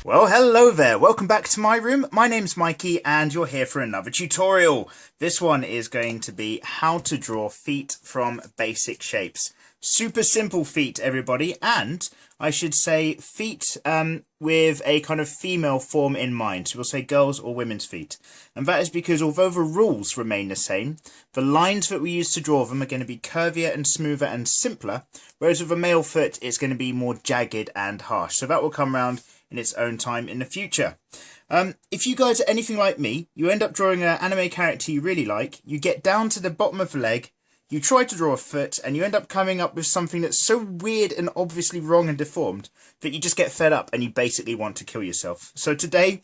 Well, hello there. Welcome back to my room. My name's Mikey and you're here for another tutorial. This one is going to be how to draw feet from basic shapes. Super simple feet, everybody, and I should say feet with a kind of female form in mind. So we'll say girls or women's feet. And that is because although the rules remain the same, the lines that we use to draw them are going to be curvier and smoother and simpler, whereas with a male foot it's going to be more jagged and harsh. So that will come around in its own time in the future. If you guys are anything like me, you end up drawing an anime character you really like, you get down to the bottom of the leg, you try to draw a foot, and you end up coming up with something that's so weird and obviously wrong and deformed that you just get fed up and you basically want to kill yourself. So today,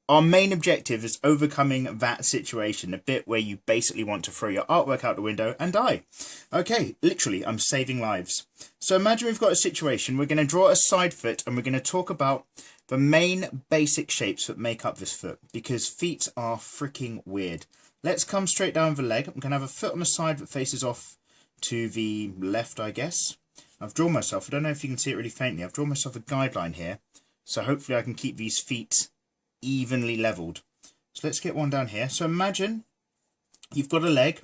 our main objective is overcoming that situation, the bit where you basically want to throw your artwork out the window and die. Okay, literally, I'm saving lives. So imagine we've got a situation, we're going to draw a side foot and we're going to talk about the main basic shapes that make up this foot, because feet are freaking weird. Let's come straight down the leg. I'm going to have a foot on the side that faces off to the left, I guess. I've drawn myself, I don't know if you can see it really faintly, I've drawn myself a guideline here. So hopefully I can keep these feet evenly leveled. So let's get one down here. So imagine you've got a leg,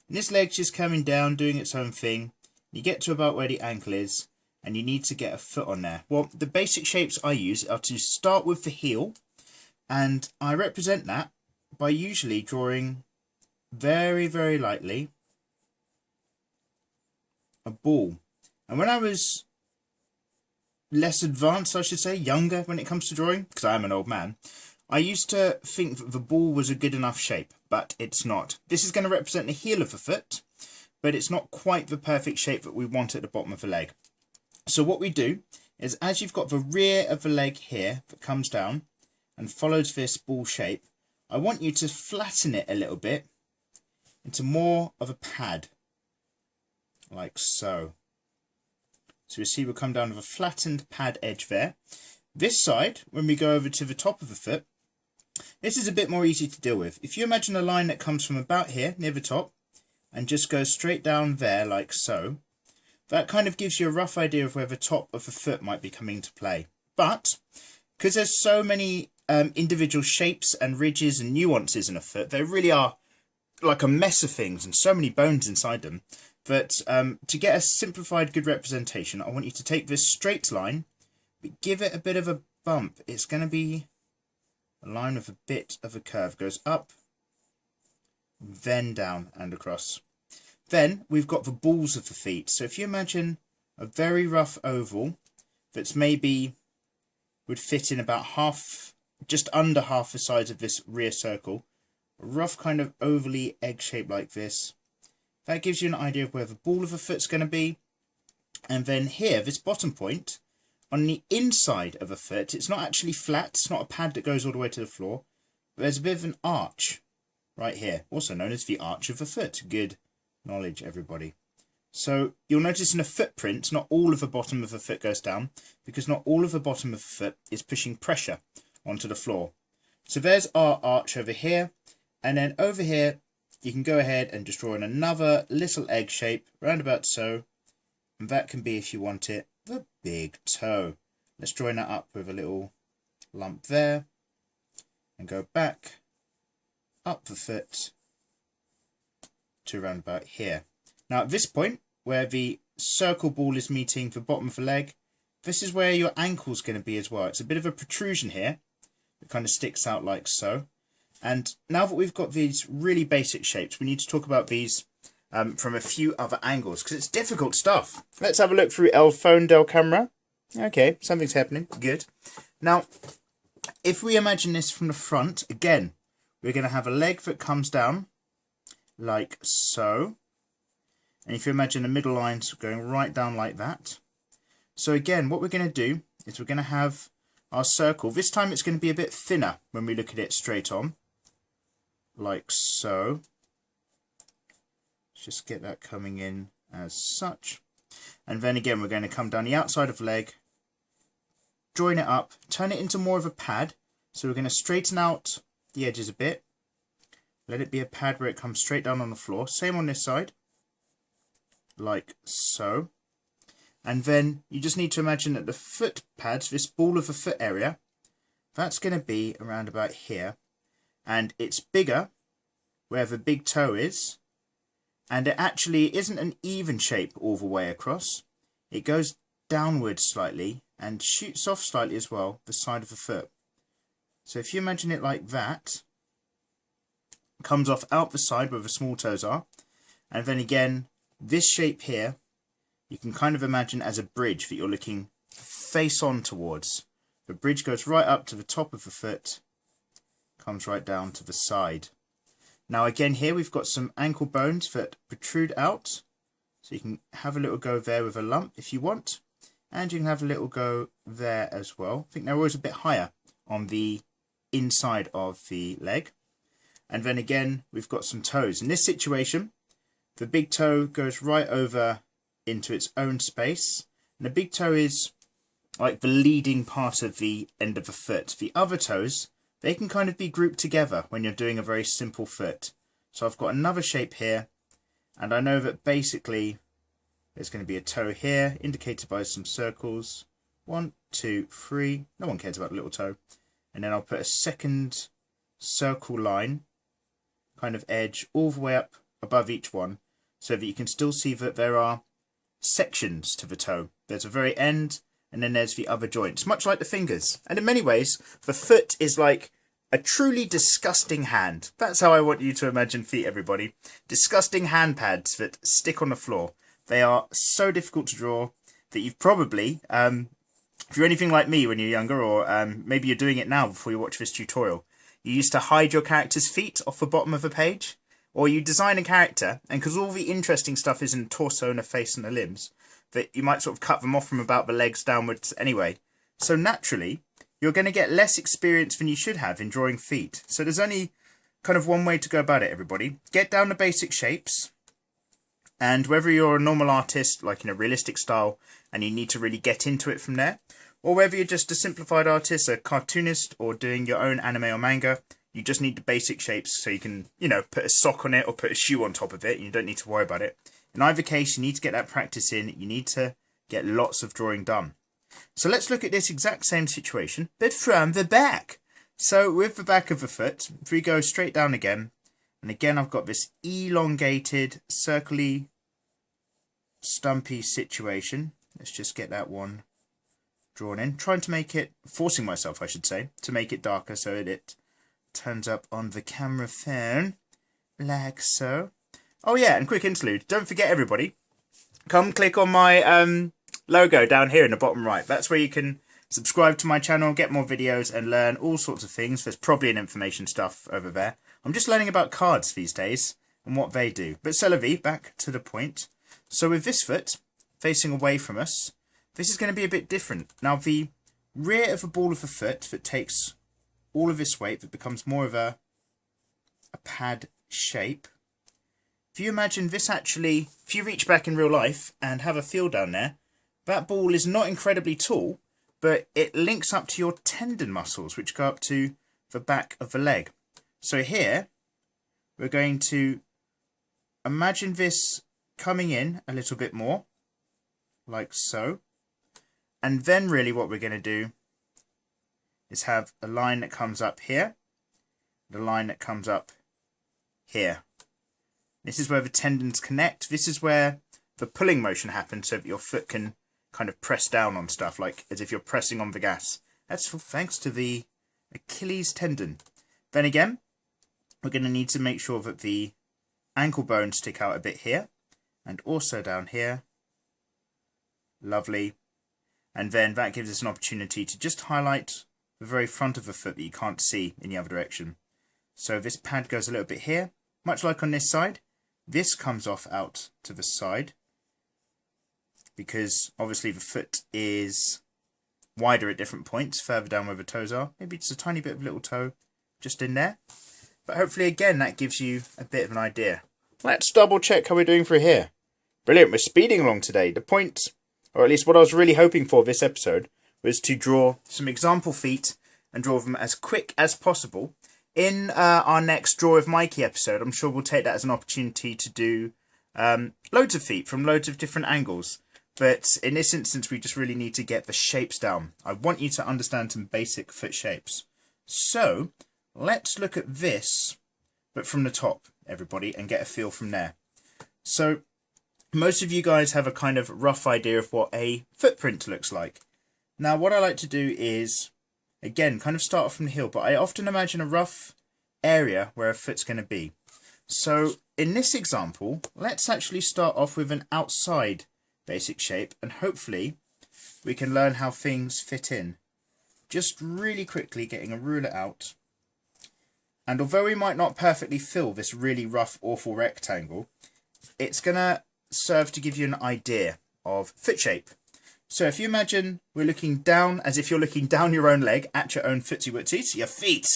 and this leg's just coming down, doing its own thing. You get to about where the ankle is, and you need to get a foot on there. Well, the basic shapes I use are to start with the heel, and I represent that by usually drawing very, very lightly a ball. And when I was less advanced, I should say, younger when it comes to drawing, because I am an old man, I used to think that the ball was a good enough shape, but it's not. This is going to represent the heel of the foot, but it's not quite the perfect shape that we want at the bottom of the leg. So what we do is, as you've got the rear of the leg here that comes down and follows this ball shape, I want you to flatten it a little bit into more of a pad, like so. So you see we'll come down with a flattened pad edge there. This side, when we go over to the top of the foot, this is a bit more easy to deal with. If you imagine a line that comes from about here, near the top, and just goes straight down there like so, that kind of gives you a rough idea of where the top of the foot might be coming into play. But because there's so many individual shapes and ridges and nuances in a foot, there really are like a mess of things and so many bones inside them, that to get a simplified good representation, I want you to take this straight line, but give it a bit of a bump. It's going to be a line with a bit of a curve. Goes up, then down and across. Then we've got the balls of the feet. So if you imagine a very rough oval that's maybe would fit in about half, just under half the size of this rear circle, a rough kind of ovally egg shape like this. That gives you an idea of where the ball of the foot's going to be. And then here, this bottom point, on the inside of a foot, it's not actually flat, it's not a pad that goes all the way to the floor, but there's a bit of an arch right here, also known as the arch of the foot. Good knowledge, everybody. So you'll notice in a footprint, not all of the bottom of the foot goes down, because not all of the bottom of the foot is pushing pressure onto the floor. So there's our arch over here, and then over here, you can go ahead and just draw in another little egg shape, round about so, and that can be, if you want it, the big toe. Let's join that up with a little lump there, and go back, up the foot, to around about here. Now at this point, where the circle ball is meeting the bottom of the leg, this is where your ankle's going to be as well. It's a bit of a protrusion here, it kind of sticks out like so. And now that we've got these really basic shapes, we need to talk about these from a few other angles, because it's difficult stuff. Let's have a look through El phone del camera. Okay, something's happening. Good. Now, if we imagine this from the front, again, we're going to have a leg that comes down like so. And if you imagine the middle lines going right down like that. So again, what we're going to do is we're going to have our circle. This time it's going to be a bit thinner when we look at it straight on, like so. Let's just get that coming in as such. And then again, we're going to come down the outside of the leg, join it up, turn it into more of a pad. So we're going to straighten out the edges a bit, let it be a pad where it comes straight down on the floor. Same on this side, like so. And then you just need to imagine that the foot pads, this ball of the foot area, that's going to be around about here. And it's bigger where the big toe is. And it actually isn't an even shape all the way across. It goes downwards slightly and shoots off slightly as well, the side of the foot. So if you imagine it like that, comes off out the side where the small toes are. And then again, this shape here, you can kind of imagine as a bridge that you're looking face on towards. The bridge goes right up to the top of the foot, comes right down to the side. Now again here we've got some ankle bones that protrude out. So you can have a little go there with a lump if you want. And you can have a little go there as well. I think they're always a bit higher on the inside of the leg. And then again we've got some toes. In this situation, the big toe goes right over into its own space. And the big toe is like the leading part of the end of the foot. The other toes, they can kind of be grouped together when you're doing a very simple foot. So I've got another shape here. And I know that basically there's going to be a toe here, indicated by some circles. 1, 2, 3. No one cares about the little toe. And then I'll put a second circle line, kind of edge, all the way up above each one, so that you can still see that there are sections to the toe. There's a very end, and then there's the other joints, much like the fingers. And in many ways, the foot is like a truly disgusting hand. That's how I want you to imagine feet, everybody. Disgusting hand pads that stick on the floor. They are so difficult to draw that you've probably, if you're anything like me when you're younger, or maybe you're doing it now before you watch this tutorial, you used to hide your character's feet off the bottom of a page. Or you design a character, and because all the interesting stuff is in the torso and the face and the limbs, that you might sort of cut them off from about the legs downwards anyway. So naturally, you're going to get less experience than you should have in drawing feet. So there's only kind of one way to go about it, everybody. Get down the basic shapes, and whether you're a normal artist, like in a realistic style, and you need to really get into it from there, or whether you're just a simplified artist, a cartoonist, or doing your own anime or manga, you just need the basic shapes so you can, you know, put a sock on it or put a shoe on top of it. You don't need to worry about it. In either case, you need to get that practice in. You need to get lots of drawing done. So let's look at this exact same situation, but from the back. So with the back of the foot, if we go straight down again, and again I've got this elongated, circly, stumpy situation. Let's just get that one drawn in. Trying to make it, forcing myself I should say, to make it darker so that it turns up on the camera phone, like so. Oh yeah, and quick interlude. Don't forget everybody, come click on my logo down here in the bottom right. That's where you can subscribe to my channel, get more videos and learn all sorts of things. There's probably an information stuff over there. I'm just learning about cards these days and what they do. But c'est la vie, back to the point. So with this foot facing away from us, this is going to be a bit different. Now the rear of the ball of the foot that takes all of this weight, that becomes more of a pad shape. If you imagine this actually, if you reach back in real life and have a feel down there, that ball is not incredibly tall, but it links up to your tendon muscles, which go up to the back of the leg. So here, we're going to imagine this coming in a little bit more, like so. And then really what we're going to do is have a line that comes up here, the line that comes up here. This is where the tendons connect. This is where the pulling motion happens so that your foot can kind of press down on stuff, like as if you're pressing on the gas. That's thanks to the Achilles tendon. Then again, we're going to need to make sure that the ankle bones stick out a bit here, and also down here. Lovely. And then that gives us an opportunity to just highlight the very front of the foot that you can't see in the other direction. So this pad goes a little bit here, much like on this side. This comes off out to the side because obviously the foot is wider at different points, further down where the toes are. Maybe just a tiny bit of little toe just in there. But hopefully again that gives you a bit of an idea. Let's double check how we're doing for here. Brilliant, we're speeding along today. The point, or at least what I was really hoping for this episode, was to draw some example feet and draw them as quick as possible. In our next Draw with Mikey episode, I'm sure we'll take that as an opportunity to do loads of feet from loads of different angles. But in this instance, we just really need to get the shapes down. I want you to understand some basic foot shapes. So let's look at this, but from the top, everybody, and get a feel from there. So most of you guys have a kind of rough idea of what a footprint looks like. Now, what I like to do is, again, kind of start off from the heel, but I often imagine a rough area where a foot's going to be. So in this example, let's actually start off with an outside basic shape, and hopefully we can learn how things fit in. Just really quickly getting a ruler out. And although we might not perfectly fill this really rough, awful rectangle, it's going to serve to give you an idea of foot shape. So if you imagine we're looking down, as if you're looking down your own leg at your own footsie-wootsies, your feet,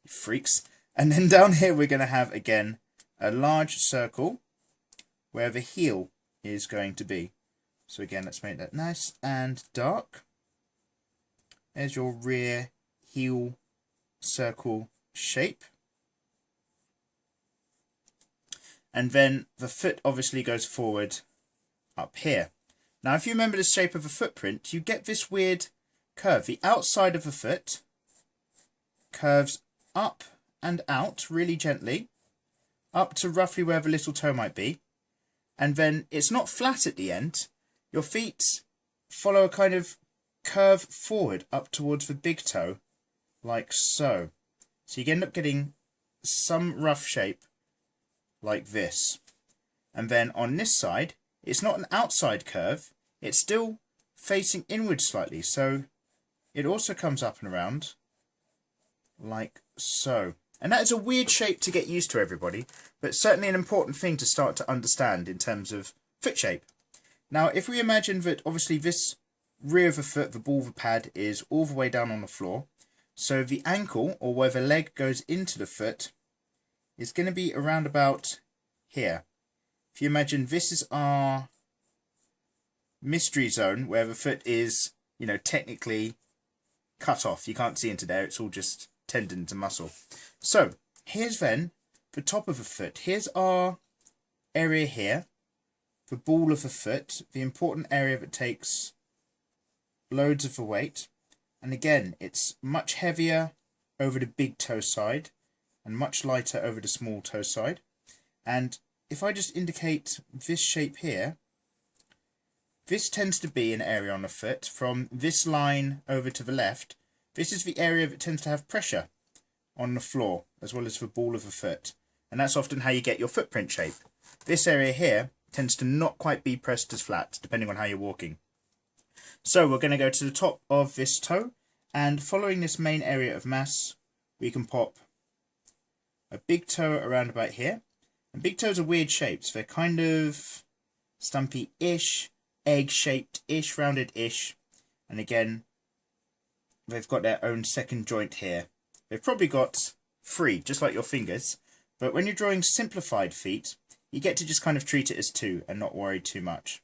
you freaks. And then down here we're going to have, again, a large circle where the heel is going to be. So again, let's make that nice and dark. There's your rear heel circle shape. And then the foot obviously goes forward up here. Now, if you remember the shape of a footprint, you get this weird curve. The outside of the foot curves up and out really gently, up to roughly where the little toe might be. And then it's not flat at the end. Your feet follow a kind of curve forward up towards the big toe, like so. So you end up getting some rough shape like this. And then on this side, it's not an outside curve, it's still facing inward slightly. So it also comes up and around like so. And that is a weird shape to get used to, everybody, but certainly an important thing to start to understand in terms of foot shape. Now, if we imagine that obviously this rear of the foot, the ball of the pad, is all the way down on the floor. So the ankle, or where the leg goes into the foot, is going to be around about here. If you imagine this is our mystery zone, where the foot is, you know, technically cut off. You can't see into there, it's all just tendon to muscle. So here's then the top of the foot. Here's our area here, the ball of the foot, the important area that takes loads of the weight. And again, it's much heavier over the big toe side and much lighter over the small toe side. And if I just indicate this shape here, this tends to be an area on the foot from this line over to the left. This is the area that tends to have pressure on the floor as well as the ball of the foot. And that's often how you get your footprint shape. This area here tends to not quite be pressed as flat, depending on how you're walking. So we're going to go to the top of this toe, and following this main area of mass, we can pop a big toe around about here. And big toes are weird shapes. They're kind of stumpy-ish, egg-shaped-ish, rounded-ish. And again, they've got their own second joint here. They've probably got 3, just like your fingers. But when you're drawing simplified feet, you get to just kind of treat it as 2 and not worry too much.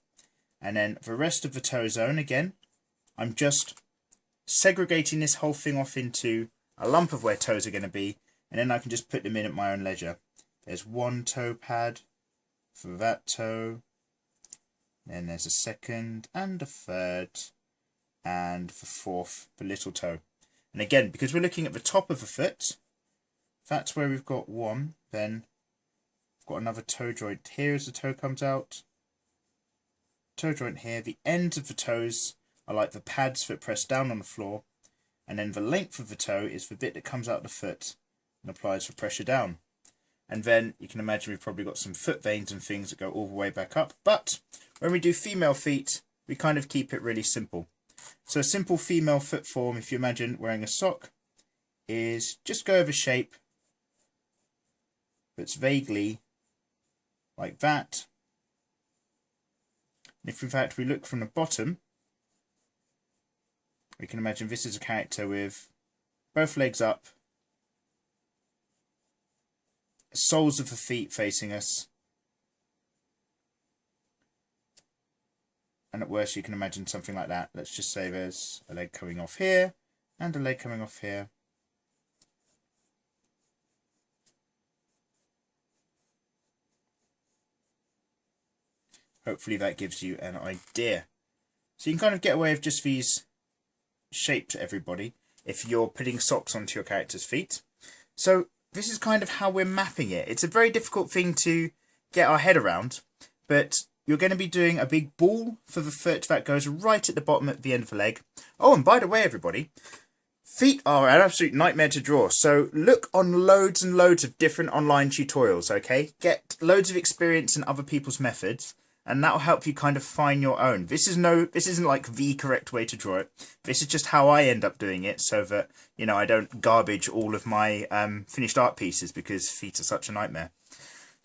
And then the rest of the toe zone, again, I'm just segregating this whole thing off into a lump of where toes are going to be, and then I can just put them in at my own leisure. There's one toe pad for that toe, then there's a second and a third, and the fourth, the little toe. And again, because we're looking at the top of the foot, that's where we've got one, then got another toe joint here as the toe comes out, toe joint here. The ends of the toes are like the pads that press down on the floor, and then the length of the toe is the bit that comes out of the foot and applies for pressure down. And then you can imagine we've probably got some foot veins and things that go all the way back up. But when we do female feet, we kind of keep it really simple. So a simple female foot form, if you imagine wearing a sock, is just go over shape that's vaguely like that. And if in fact we look from the bottom, we can imagine this is a character with both legs up, soles of the feet facing us, and at worst you can imagine something like that. Let's just say there's a leg coming off here and a leg coming off here. Hopefully that gives you an idea So you can kind of get away with just these shapes, everybody, if you're putting socks onto your character's feet. So this is kind of how we're mapping it. It's a very difficult thing to get our head around, but you're going to be doing a big ball for the foot that goes right at the bottom at the end of the leg. Oh, and by the way, everybody, feet are an absolute nightmare to draw. So look on loads and loads of different online tutorials, okay? Get loads of experience in other people's methods, and that'll help you kind of find your own. This isn't like the correct way to draw it. This is just how I end up doing it, so that, you know, I don't garbage all of my finished art pieces, because feet are such a nightmare.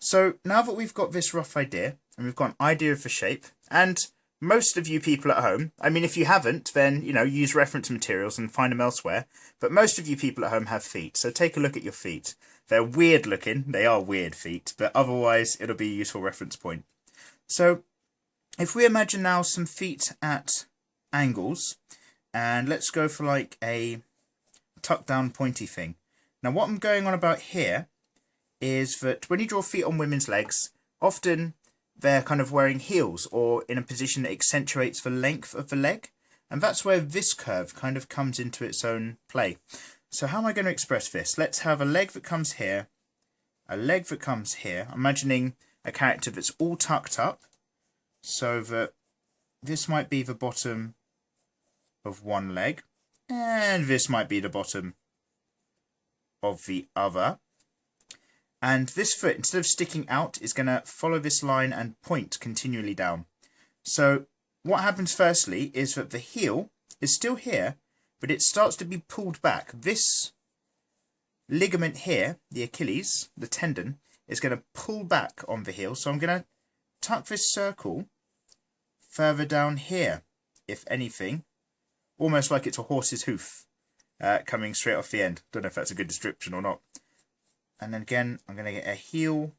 So now that we've got this rough idea, and we've got an idea of the shape, and most of you people at home, I mean, if you haven't, then, you know, use reference materials and find them elsewhere, but most of you people at home have feet, so take a look at your feet. They're weird looking, they are weird feet, but otherwise it'll be a useful reference point. So if we imagine now some feet at angles, and let's go for like a tuck down pointy thing. Now what I'm going on about here is that when you draw feet on women's legs, often they're kind of wearing heels or in a position that accentuates the length of the leg. And that's where this curve kind of comes into its own play. So how am I going to express this? Let's have a leg that comes here, a leg that comes here. I'm imagining a character that's all tucked up, so that this might be the bottom of one leg, and this might be the bottom of the other. And this foot, instead of sticking out, is going to follow this line and point continually down. So what happens firstly is that the heel is still here, but it starts to be pulled back. This ligament here, the Achilles, the tendon, is going to pull back on the heel. So I'm going to tuck this circle further down here, if anything, almost like it's a horse's hoof coming straight off the end. Don't know if that's a good description or not. And then again, I'm going to get a heel,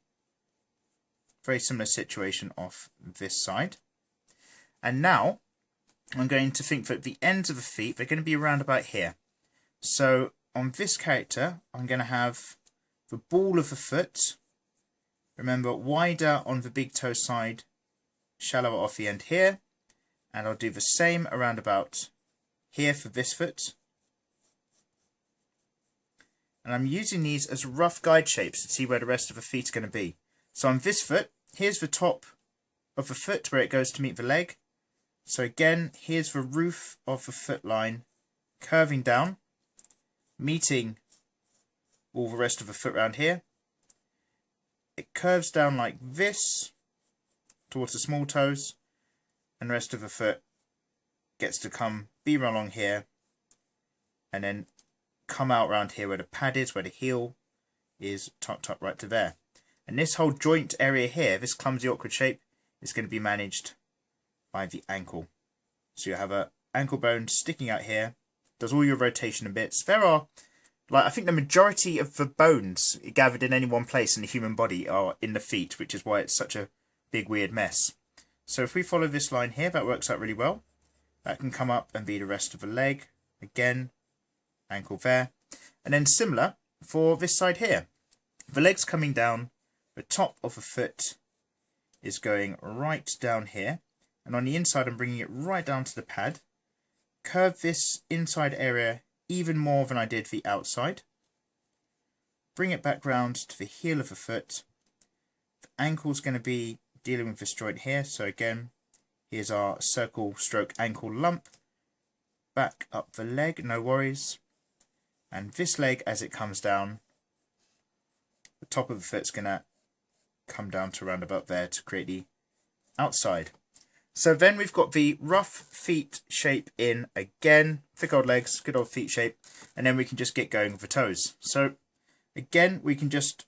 very similar situation off this side. And now I'm going to think that the ends of the feet, they're going to be around about here. So on this character, I'm going to have the ball of the foot, remember, wider on the big toe side, shallower off the end here. And I'll do the same around about here for this foot. And I'm using these as rough guide shapes to see where the rest of the feet are going to be. So on this foot, here's the top of the foot where it goes to meet the leg. So again, here's the roof of the foot line curving down, meeting all the rest of the foot around here. It curves down like this towards the small toes, and the rest of the foot gets to be along here, and then come out around here where the pad is, where the heel is tucked up right to there. And this whole joint area here, this clumsy awkward shape, is going to be managed by the ankle. So you have a ankle bone sticking out here, does all your rotation and bits. There are, like, I think the majority of the bones gathered in any one place in the human body are in the feet, which is why it's such a big weird mess. So if we follow this line here, that works out really well. That can come up and be the rest of the leg. Again, ankle there. And then similar for this side here. The leg's coming down, the top of the foot is going right down here. And on the inside, I'm bringing it right down to the pad. Curve this inside area even more than I did the outside. Bring it back round to the heel of the foot. The ankle's going to be dealing with this joint here. So again, here's our circle stroke ankle lump. Back up the leg, no worries. And this leg, as it comes down, the top of the foot's going to come down to around about there to create the outside. So then we've got the rough feet shape in again, thick old legs, good old feet shape, and then we can just get going with the toes. So again, we can just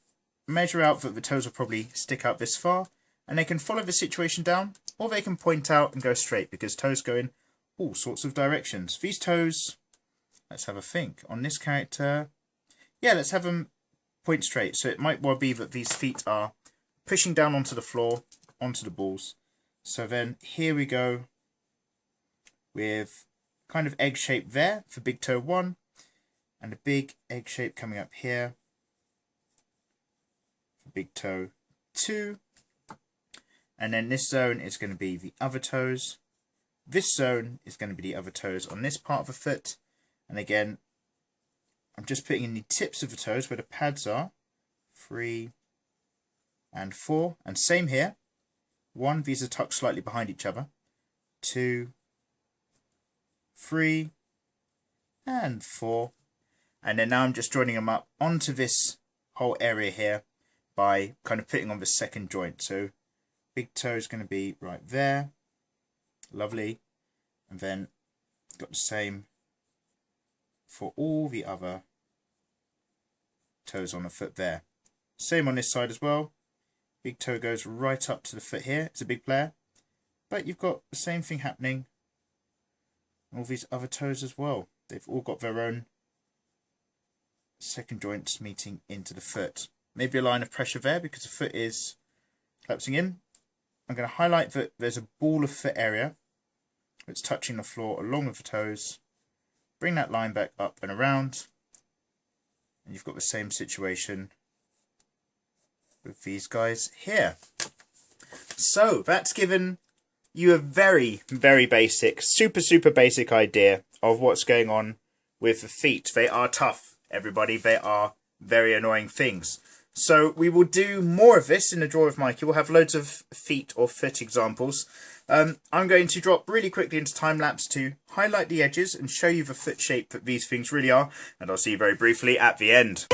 measure out that the toes will probably stick out this far, and they can follow the situation down, or they can point out and go straight, because toes go in all sorts of directions. These toes, let's have a think. On this character, yeah, let's have them point straight. So it might well be that these feet are pushing down onto the floor, onto the balls. So then here we go with kind of egg shape there for big toe 1, and a big egg shape coming up here for big toe 2. And then this zone is going to be the other toes. this zone is going to be the other toes on this part of the foot. And again, I'm just putting in the tips of the toes where the pads are. 3 and 4. And same here. 1, these are tucked slightly behind each other. 2, 3, and 4. And then now I'm just joining them up onto this whole area here by kind of putting on the second joint. So big toe is going to be right there. Lovely. And then got the same for all the other toes on the foot there. Same on this side as well. Big toe goes right up to the foot here. It's a big player. But you've got the same thing happening on all these other toes as well. They've all got their own second joints meeting into the foot. Maybe a line of pressure there because the foot is collapsing in. I'm going to highlight that there's a ball of foot area that's touching the floor along with the toes. Bring that line back up and around. And you've got the same situation with these guys here. So that's given you a very, very basic, super basic idea of what's going on with the feet. They are tough, everybody. They are very annoying things. So we will do more of this in the Draw with Mikey. We'll have loads of feet or foot examples. I'm going to drop really quickly into time-lapse to highlight the edges and show you the foot shape that these things really are. And I'll see you very briefly at the end.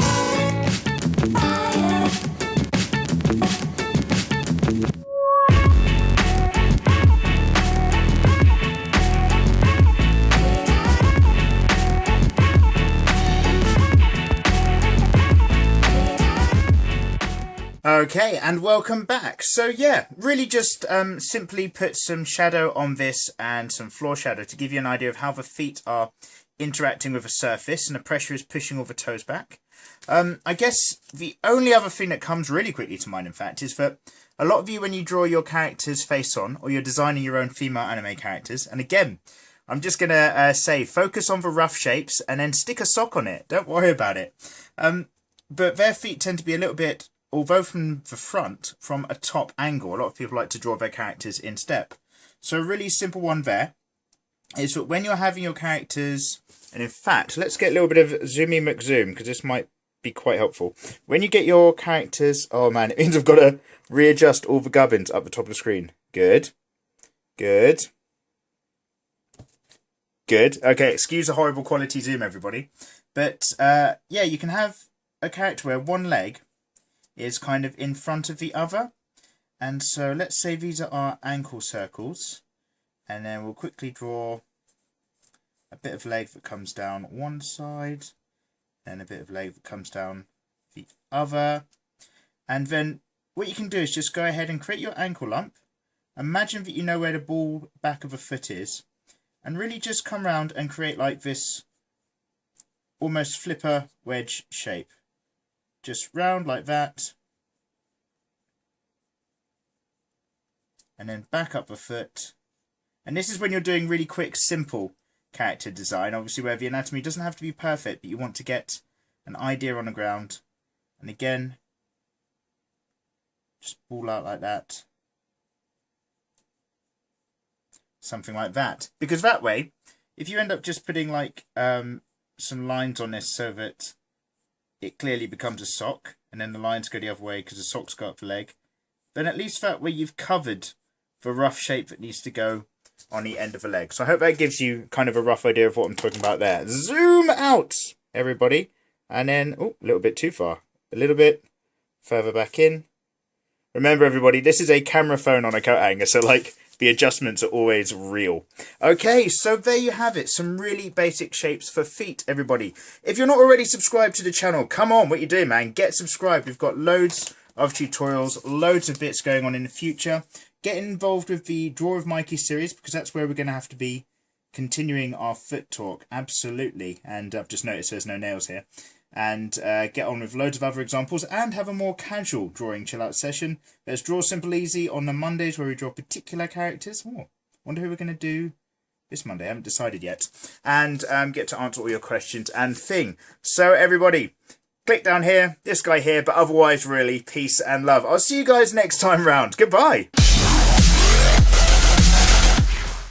Okay, and welcome back. So yeah, really just simply put some shadow on this and some floor shadow to give you an idea of how the feet are interacting with the surface and the pressure is pushing all the toes back. I guess the only other thing that comes really quickly to mind, in fact, is that a lot of you, when you draw your characters face on, or you're designing your own female anime characters, and again, I'm just going to say, focus on the rough shapes and then stick a sock on it. Don't worry about it. But their feet tend to be a little bit, although from the front, from a top angle. A lot of people like to draw their characters in step. So a really simple one there is that when you're having your characters, and in fact, let's get a little bit of zoomy McZoom, because this might be quite helpful. When you get your characters, oh man, it means I've got to readjust all the gubbins up the top of the screen. Good. Good. Good. Okay, excuse the horrible quality zoom, everybody. But yeah, you can have a character where one leg is kind of in front of the other. And so let's say these are our ankle circles. And then we'll quickly draw a bit of leg that comes down one side. And a bit of leg that comes down the other. And then what you can do is just go ahead and create your ankle lump. Imagine that you know where the ball back of a foot is. And really just come round and create like this almost flipper wedge shape. Just round like that. And then back up the foot. And this is when you're doing really quick, simple character design. Obviously where the anatomy doesn't have to be perfect, but you want to get an idea on the ground. And again, just ball out like that. Something like that. Because that way, if you end up just putting like some lines on this so that it clearly becomes a sock, and then the lines go the other way because the socks go up the leg, then at least that way you've covered the rough shape that needs to go on the end of the leg. So I hope that gives you kind of a rough idea of what I'm talking about there. Zoom out, everybody. And then, oh, a little bit too far. A little bit further back in. Remember, everybody, this is a camera phone on a coat hanger, so like the adjustments are always real. Okay, so there you have it. Some really basic shapes for feet, everybody. If you're not already subscribed to the channel, come on, what you doing, man? Get subscribed. We've got loads of tutorials, loads of bits going on in the future. Get involved with the Draw with Mikey series, because that's where we're going to have to be continuing our foot talk. Absolutely. And I've just noticed there's no nails here. And get on with loads of other examples and have a more casual drawing chill out session. There's Draw Simple Easy on the Mondays where we draw particular characters. Oh, wonder who we're going to do this Monday. I haven't decided yet. And get to answer all your questions and thing. So everybody, click down here, this guy here, but otherwise really peace and love. I'll see you guys next time round. Goodbye.